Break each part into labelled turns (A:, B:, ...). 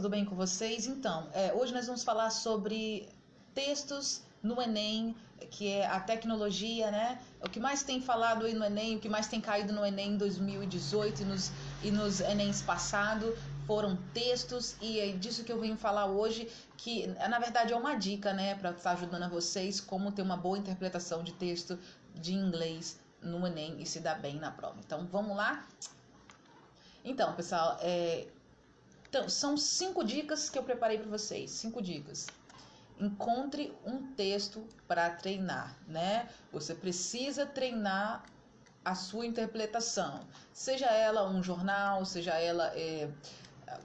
A: tudo bem com vocês? Então, hoje nós vamos falar sobre textos no Enem, que é a tecnologia, né? O que mais tem falado aí no Enem, o que mais tem caído no Enem em 2018 e nos Enems passados foram textos, e é disso que eu venho falar hoje, que na verdade é uma dica, né, para estar ajudando a vocês como ter uma boa interpretação de texto de inglês no Enem e se dar bem na prova. Então, vamos lá? Então, pessoal, Então, são 5 dicas que eu preparei para vocês. 5 dicas. Encontre um texto para treinar, né? Você precisa treinar a sua interpretação. Seja ela um jornal, seja ela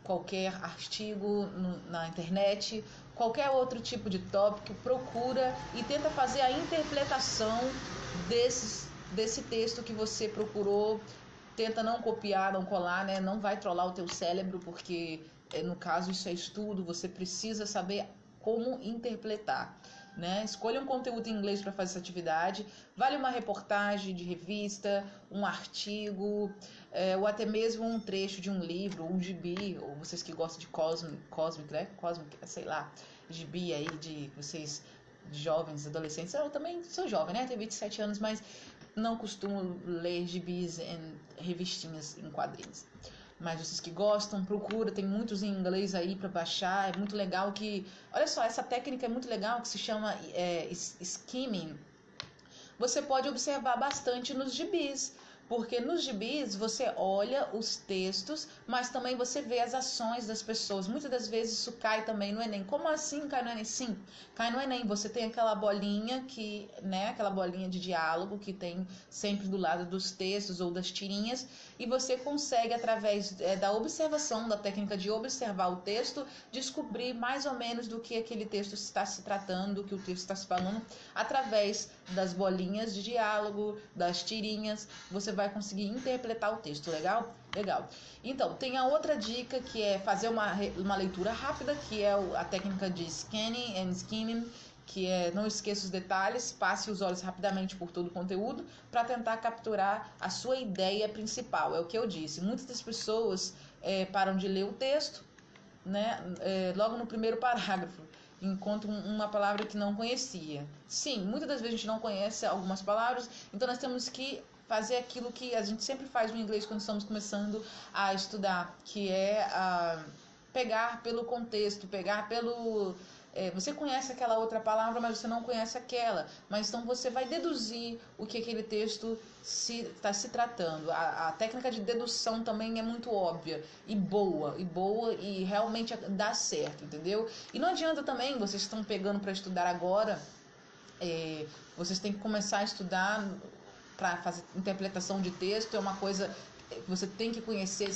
A: qualquer artigo na internet, qualquer outro tipo de tópico, procura e tenta fazer a interpretação desse texto que você procurou. Tenta não copiar, não colar, né? Não vai trollar o teu cérebro, porque no caso isso é estudo, você precisa saber como interpretar, né? Escolha um conteúdo em inglês para fazer essa atividade. Vale uma reportagem de revista, um artigo, ou até mesmo um trecho de um livro, um gibi, ou vocês que gostam de Cosmic, né? Cosmic, sei lá, gibi aí de vocês jovens, adolescentes. Eu também sou jovem, né? Tenho 27 anos, mas não costumo ler gibis em revistinhas em quadrinhos. Mas vocês que gostam, procura, tem muitos em inglês aí para baixar. É muito legal que... Olha só, essa técnica é muito legal, que se chama skimming. Você pode observar bastante nos gibis, porque nos gibis você olha os textos, mas também você vê as ações das pessoas. Muitas das vezes isso cai também no Enem. Como assim cai no Enem? Sim, cai no Enem. Você tem aquela bolinha aquela bolinha de diálogo que tem sempre do lado dos textos ou das tirinhas, e você consegue, através da observação, da técnica de observar o texto, descobrir mais ou menos do que aquele texto está se tratando, do que o texto está se falando, através das bolinhas de diálogo, das tirinhas. Você vai conseguir interpretar o texto. Legal? Legal. Então, tem a outra dica, que é fazer uma leitura rápida, que é a técnica de scanning and skimming, que é não esqueça os detalhes, passe os olhos rapidamente por todo o conteúdo para tentar capturar a sua ideia principal. É o que eu disse. Muitas das pessoas param de ler o texto, né, logo no primeiro parágrafo, encontram uma palavra que não conhecia. Sim, muitas das vezes a gente não conhece algumas palavras, então nós temos que fazer aquilo que a gente sempre faz no inglês quando estamos começando a estudar, que é pegar pelo contexto, pegar pelo... você conhece aquela outra palavra, mas você não conhece aquela. Mas então você vai deduzir o que aquele texto está se tratando. A técnica de dedução também é muito óbvia e boa e realmente dá certo, entendeu? E não adianta também, vocês estão pegando para estudar agora, vocês têm que começar a estudar para fazer interpretação de texto. É uma coisa que você tem que conhecer,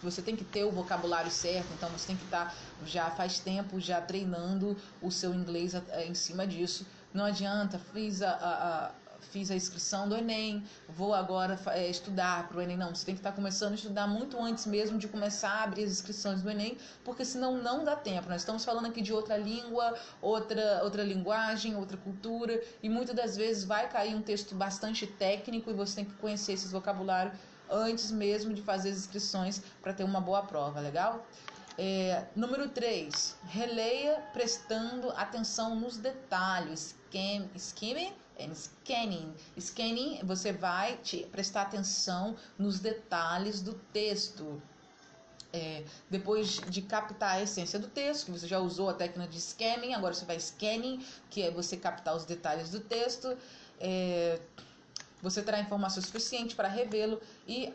A: você tem que ter o vocabulário certo. Então você tem que estar já faz tempo já treinando o seu inglês em cima disso. Não adianta, fiz a inscrição do Enem, vou agora estudar para o Enem. Não, você tem que estar começando a estudar muito antes mesmo de começar a abrir as inscrições do Enem, porque senão não dá tempo. Nós estamos falando aqui de outra língua, outra linguagem, outra cultura, e muitas das vezes vai cair um texto bastante técnico e você tem que conhecer esses vocabulários antes mesmo de fazer as inscrições para ter uma boa prova, legal? Número 3, releia prestando atenção nos detalhes. Skimming and scanning. Scanning, você vai prestar atenção nos detalhes do texto. Depois de captar a essência do texto, que você já usou a técnica de scanning, agora você vai scanning, que é você captar os detalhes do texto. Você terá informação suficiente para revê-lo e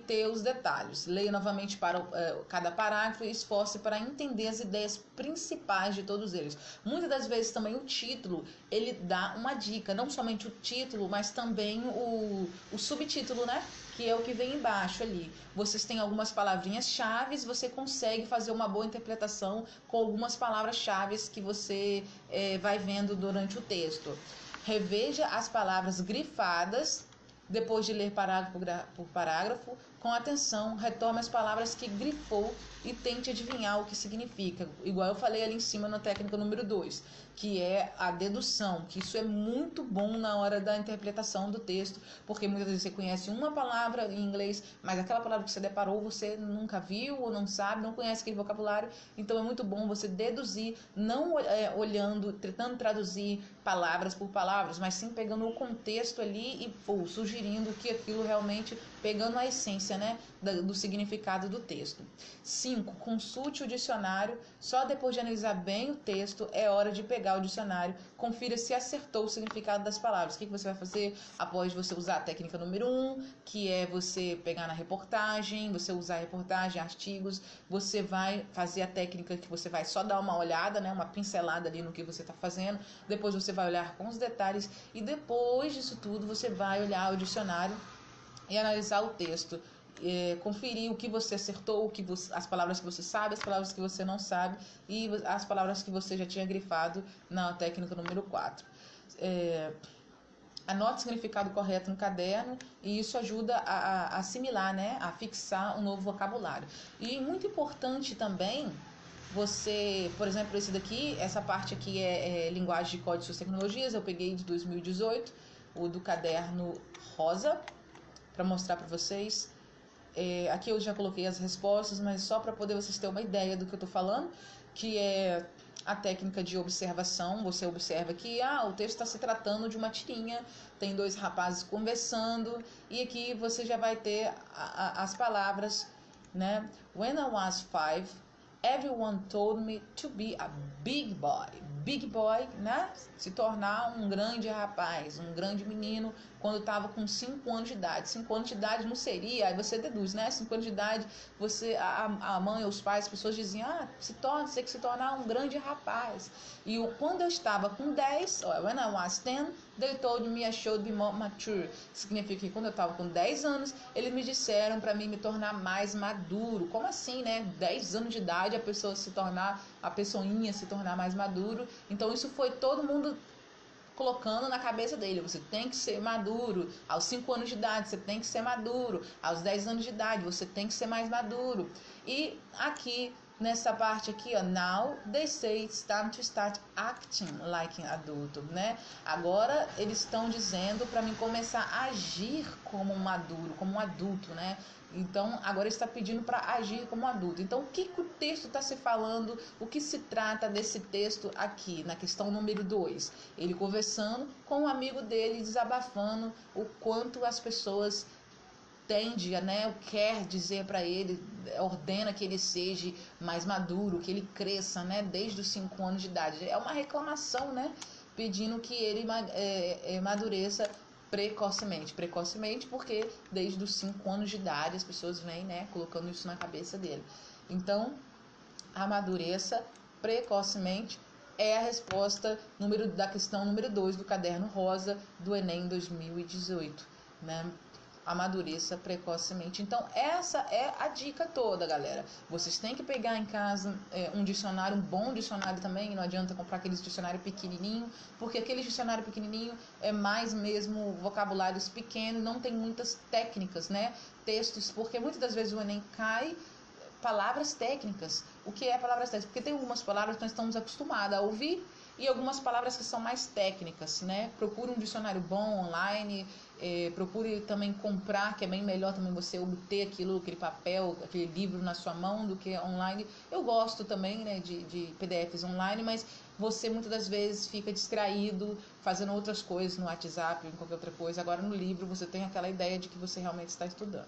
A: ter os detalhes. Leia novamente para cada parágrafo e esforce para entender as ideias principais de todos eles. Muitas das vezes também o título, ele dá uma dica, não somente o título, mas também o subtítulo, né? Que é o que vem embaixo ali. Vocês têm algumas palavrinhas-chave, você consegue fazer uma boa interpretação com algumas palavras-chave que você vai vendo durante o texto. Reveja as palavras grifadas depois de ler parágrafo por parágrafo, com atenção, retome as palavras que grifou e tente adivinhar o que significa. Igual eu falei ali em cima na técnica número 2, que é a dedução, que isso é muito bom na hora da interpretação do texto, porque muitas vezes você conhece uma palavra em inglês, mas aquela palavra que você deparou você nunca viu ou não sabe, não conhece aquele vocabulário, então é muito bom você deduzir, não olhando, tentando traduzir palavras por palavras, mas sim pegando o contexto ali e sugerindo que aquilo realmente, pegando a essência, né, do significado do texto. 5. Consulte o dicionário. Só depois de analisar bem o texto é hora de pegar o dicionário. Confira se acertou o significado das palavras. O que você vai fazer após você usar a técnica número 1, que é você pegar na reportagem, você usar a reportagem, artigos. Você vai fazer a técnica que você vai só dar uma olhada, né, uma pincelada ali no que você está fazendo. Depois você vai olhar com os detalhes e depois disso tudo você vai olhar o dicionário e analisar o texto. Conferir o que você acertou, as palavras que você sabe, as palavras que você não sabe e as palavras que você já tinha grifado na técnica número 4. Anote o significado correto no caderno e isso ajuda a assimilar, né, a fixar um novo vocabulário. E muito importante também, você, por exemplo, esse daqui, essa parte aqui é linguagem de código e suas tecnologias, eu peguei de 2018, o do caderno rosa, para mostrar para vocês. Aqui eu já coloquei as respostas, mas só para poder vocês terem uma ideia do que eu estou falando, que é a técnica de observação. Você observa que o texto está se tratando de uma tirinha, tem 2 rapazes conversando, e aqui você já vai ter as palavras, né? When I was 5, everyone told me to be a big boy. Big boy, né? Se tornar um grande rapaz, um grande menino, quando estava com 5 anos de idade. 5 anos de idade não seria, aí você deduz, né? 5 anos de idade, a mãe, os pais, as pessoas diziam, você tem que se tornar um grande rapaz. E quando eu estava com 10, when I was 10, they told me I should be more mature. Significa que quando eu estava com 10 anos, eles me disseram para mim me tornar mais maduro. Como assim, né? 10 anos de idade, a pessoinha se tornar mais maduro. Então isso foi todo mundo colocando na cabeça dele, você tem que ser maduro, aos 5 anos de idade você tem que ser maduro, aos 10 anos de idade você tem que ser mais maduro. E aqui, nessa parte aqui, now they say it's time to start acting like an adulto, né? Agora eles estão dizendo para mim começar a agir como um maduro, como um adulto, né? Então, agora está pedindo para agir como adulto. Então, o que o texto está se falando? O que se trata desse texto aqui, na questão número 2? Ele conversando com um amigo dele, desabafando o quanto as pessoas tendem, né, quer dizer para ele, ordena que ele seja mais maduro, que ele cresça, né, desde os 5 anos de idade. É uma reclamação, né, pedindo que ele amadureça precocemente, porque desde os 5 anos de idade as pessoas vêm, né, colocando isso na cabeça dele. Então, amadureça precocemente é a resposta da questão número 2 do caderno rosa do Enem 2018, né? Amadureça precocemente. Então, essa é a dica toda, galera. Vocês têm que pegar em casa um dicionário, um bom dicionário também. Não adianta comprar aqueles dicionário pequenininho, porque aquele dicionário pequenininho é mais mesmo vocabulários pequenos, não tem muitas técnicas, né? Textos, porque muitas das vezes o Enem cai palavras técnicas. O que é palavras técnicas? Porque tem algumas palavras que nós estamos acostumados a ouvir e algumas palavras que são mais técnicas, né? Procure um dicionário bom online, procure também comprar, que é bem melhor também você obter aquele papel, aquele livro na sua mão do que online. Eu gosto também, né, de PDFs online, mas você muitas das vezes fica distraído fazendo outras coisas no WhatsApp ou em qualquer outra coisa. Agora no livro você tem aquela ideia de que você realmente está estudando.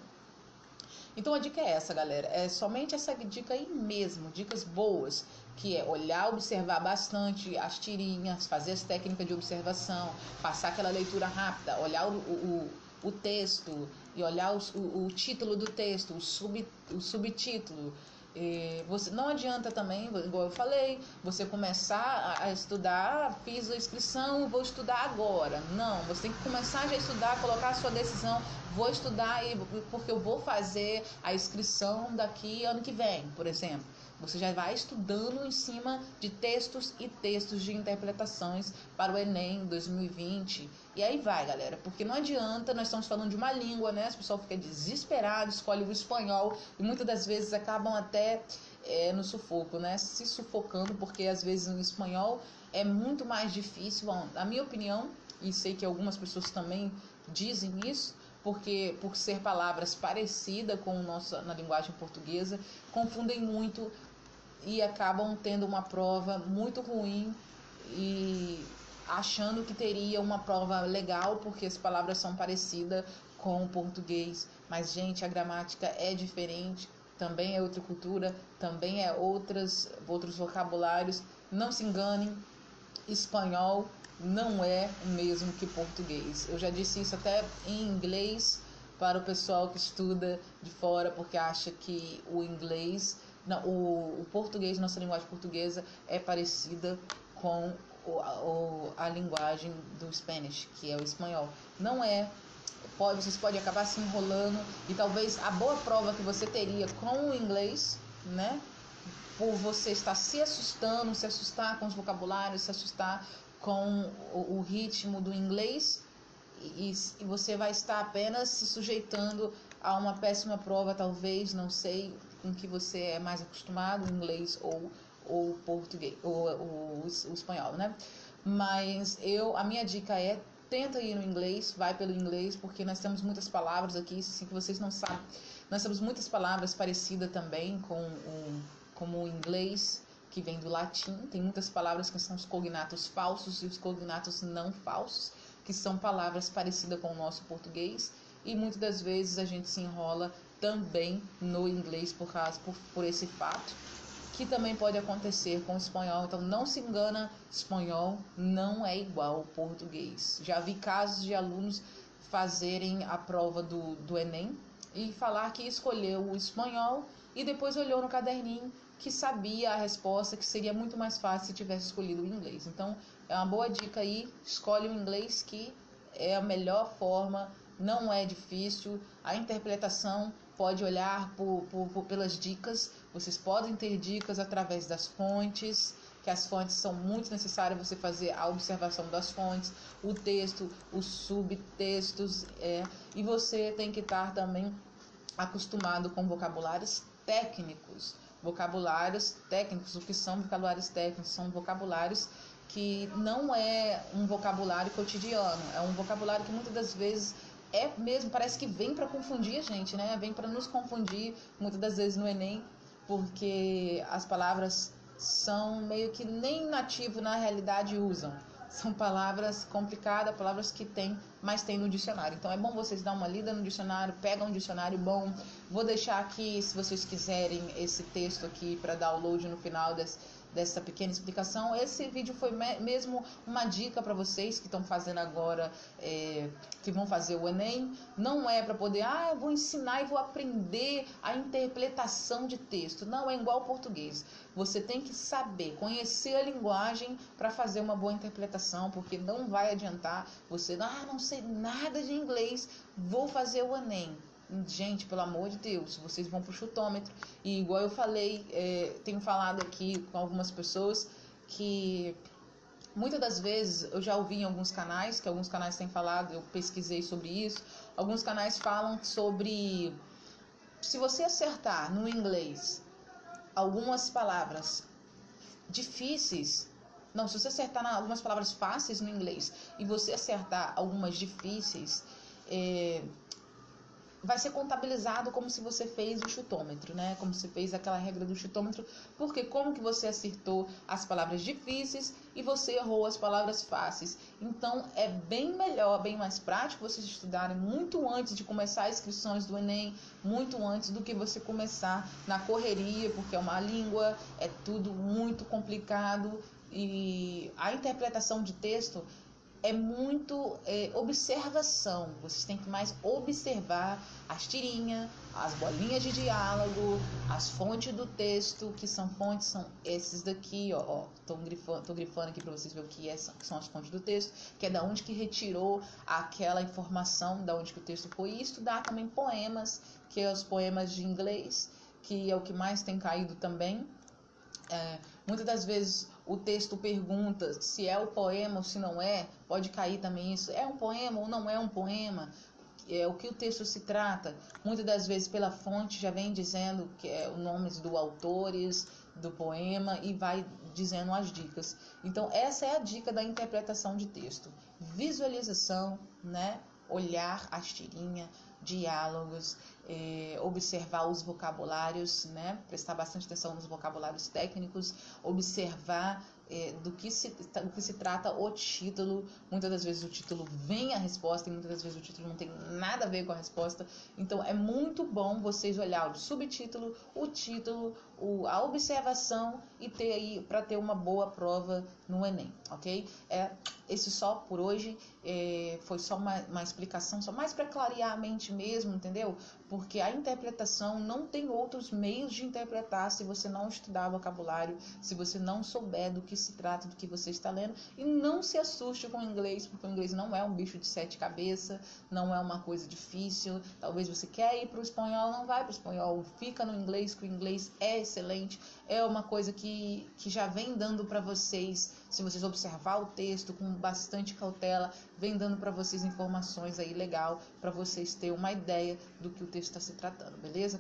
A: Então a dica é essa, galera, é somente essa dica aí mesmo, dicas boas, que é olhar, observar bastante as tirinhas, fazer as técnicas de observação, passar aquela leitura rápida, olhar o texto e olhar o título do texto, o subtítulo. Você não adianta também, igual eu falei, você começar a estudar, fiz a inscrição, vou estudar agora. Não, você tem que começar já a estudar, colocar a sua decisão, vou estudar porque eu vou fazer a inscrição daqui ano que vem, por exemplo. Você já vai estudando em cima de textos e textos de interpretações para o Enem 2020. E aí vai, galera, porque não adianta, nós estamos falando de uma língua, né? As pessoas ficam desesperadas, escolhem o espanhol e muitas das vezes acabam até no sufoco, né? Se sufocando, porque às vezes o espanhol é muito mais difícil, na minha opinião, e sei que algumas pessoas também dizem isso, porque por ser palavras parecidas com na linguagem portuguesa, confundem muito e acabam tendo uma prova muito ruim e achando que teria uma prova legal porque as palavras são parecidas com o português. Mas, gente, a gramática é diferente, também é outra cultura, também é outros vocabulários. Não se enganem, espanhol não é o mesmo que português. Eu já disse isso até em inglês para o pessoal que estuda de fora, porque acha que o inglês, não, o português, nossa linguagem portuguesa é parecida com a linguagem do Spanish, que é o espanhol. Não é. Vocês podem acabar se enrolando e talvez a boa prova que você teria com o inglês, né? Por você estar se assustar com os vocabulários, se assustar com o ritmo do inglês e você vai estar apenas se sujeitando a uma péssima prova, talvez, não sei, com que você é mais acostumado, o inglês ou o português, ou o espanhol, né? Mas a minha dica é, tenta ir no inglês, vai pelo inglês, porque nós temos muitas palavras aqui, assim que vocês não sabem, nós temos muitas palavras parecidas também com o inglês, que vem do latim. Tem muitas palavras que são os cognatos falsos e os cognatos não falsos, que são palavras parecidas com o nosso português, e muitas das vezes a gente se enrola também no inglês por esse fato, que também pode acontecer com o espanhol. Então não se engana, espanhol não é igual ao português. Já vi casos de alunos fazerem a prova do Enem e falar que escolheu o espanhol e depois olhou no caderninho que sabia a resposta, que seria muito mais fácil se tivesse escolhido o inglês. Então, é uma boa dica aí, escolhe o inglês, que é a melhor forma, não é difícil. A interpretação pode olhar pelas dicas, vocês podem ter dicas através das fontes, que as fontes são muito necessárias, você fazer a observação das fontes, o texto, os subtextos, e você tem que estar também acostumado com vocabulários técnicos. Vocabulários técnicos, o que são vocabulários técnicos? São vocabulários que não é um vocabulário cotidiano, é um vocabulário que muitas das vezes parece que vem para confundir a gente, né? Vem para nos confundir muitas das vezes no Enem, porque as palavras são meio que nem nativo na realidade usam. São palavras complicadas, palavras que mas tem no dicionário. Então é bom vocês dar uma lida no dicionário, pegam um dicionário bom. Vou deixar aqui, se vocês quiserem, esse texto aqui para download no final dessa pequena explicação. Esse vídeo foi mesmo uma dica para vocês que estão fazendo agora, que vão fazer o Enem. Não é para poder, eu vou ensinar e vou aprender a interpretação de texto. Não, é igual ao português. Você tem que saber, conhecer a linguagem para fazer uma boa interpretação, porque não vai adiantar você, não sei nada de inglês, vou fazer o Enem. Gente, pelo amor de Deus, vocês vão pro chutômetro. E igual eu falei, tenho falado aqui com algumas pessoas que muitas das vezes eu já ouvi em alguns canais, que alguns canais têm falado, eu pesquisei sobre isso, alguns canais falam sobre, se você acertar no inglês algumas palavras difíceis, se você acertar algumas palavras fáceis no inglês e você acertar algumas difíceis, vai ser contabilizado como se você fez o chutômetro, né? Como se fez aquela regra do chutômetro, porque como que você acertou as palavras difíceis e você errou as palavras fáceis. Então é bem melhor, bem mais prático vocês estudarem muito antes de começar as inscrições do Enem, muito antes do que você começar na correria, porque é uma língua, é tudo muito complicado e a interpretação de texto é muito observação. Vocês têm que mais observar as tirinhas, as bolinhas de diálogo, as fontes do texto, que são esses daqui, ó. Tô grifando aqui para vocês verem o que são as fontes do texto, que é da onde que retirou aquela informação, da onde que o texto foi, e estudar também poemas, que é os poemas de inglês, que é o que mais tem caído também. Muitas das vezes o texto pergunta se é o poema ou se não é, pode cair também isso, é um poema ou não é um poema, o que o texto se trata. Muitas das vezes pela fonte já vem dizendo que é os nomes dos autores do poema e vai dizendo as dicas. Então essa é a dica da interpretação de texto: visualização, né? Olhar as tirinhas, diálogos, observar os vocabulários, né? Prestar bastante atenção nos vocabulários técnicos, observar do que se trata o título. Muitas das vezes o título vem a resposta e muitas das vezes o título não tem nada a ver com a resposta. Então é muito bom vocês olhar o subtítulo, o título, a observação e ter aí para ter uma boa prova no Enem, ok? Esse só por hoje foi só uma explicação, só mais para clarear a mente mesmo, entendeu? Porque a interpretação não tem outros meios de interpretar se você não estudar vocabulário, se você não souber do que se trata, do que você está lendo. E não se assuste com o inglês, porque o inglês não é um bicho de 7 cabeças, não é uma coisa difícil. Talvez você quer ir para o espanhol, não vai para o espanhol, fica no inglês, que o inglês é excelente. É uma coisa que já vem dando para vocês, se vocês observar o texto com bastante cautela, vem dando para vocês informações aí legal, para vocês terem uma ideia do que o texto está se tratando, beleza?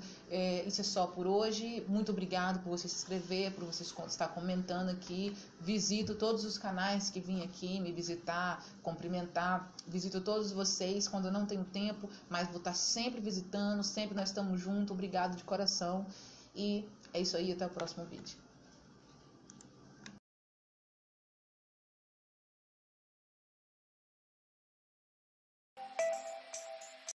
A: Isso é só por hoje. Muito obrigado por você se inscrever, por você estar comentando aqui. Visito todos os canais que vim aqui me visitar, cumprimentar. Visito todos vocês quando eu não tenho tempo, mas vou estar sempre visitando, sempre nós estamos juntos. Obrigado de coração. E é isso aí, até o próximo vídeo.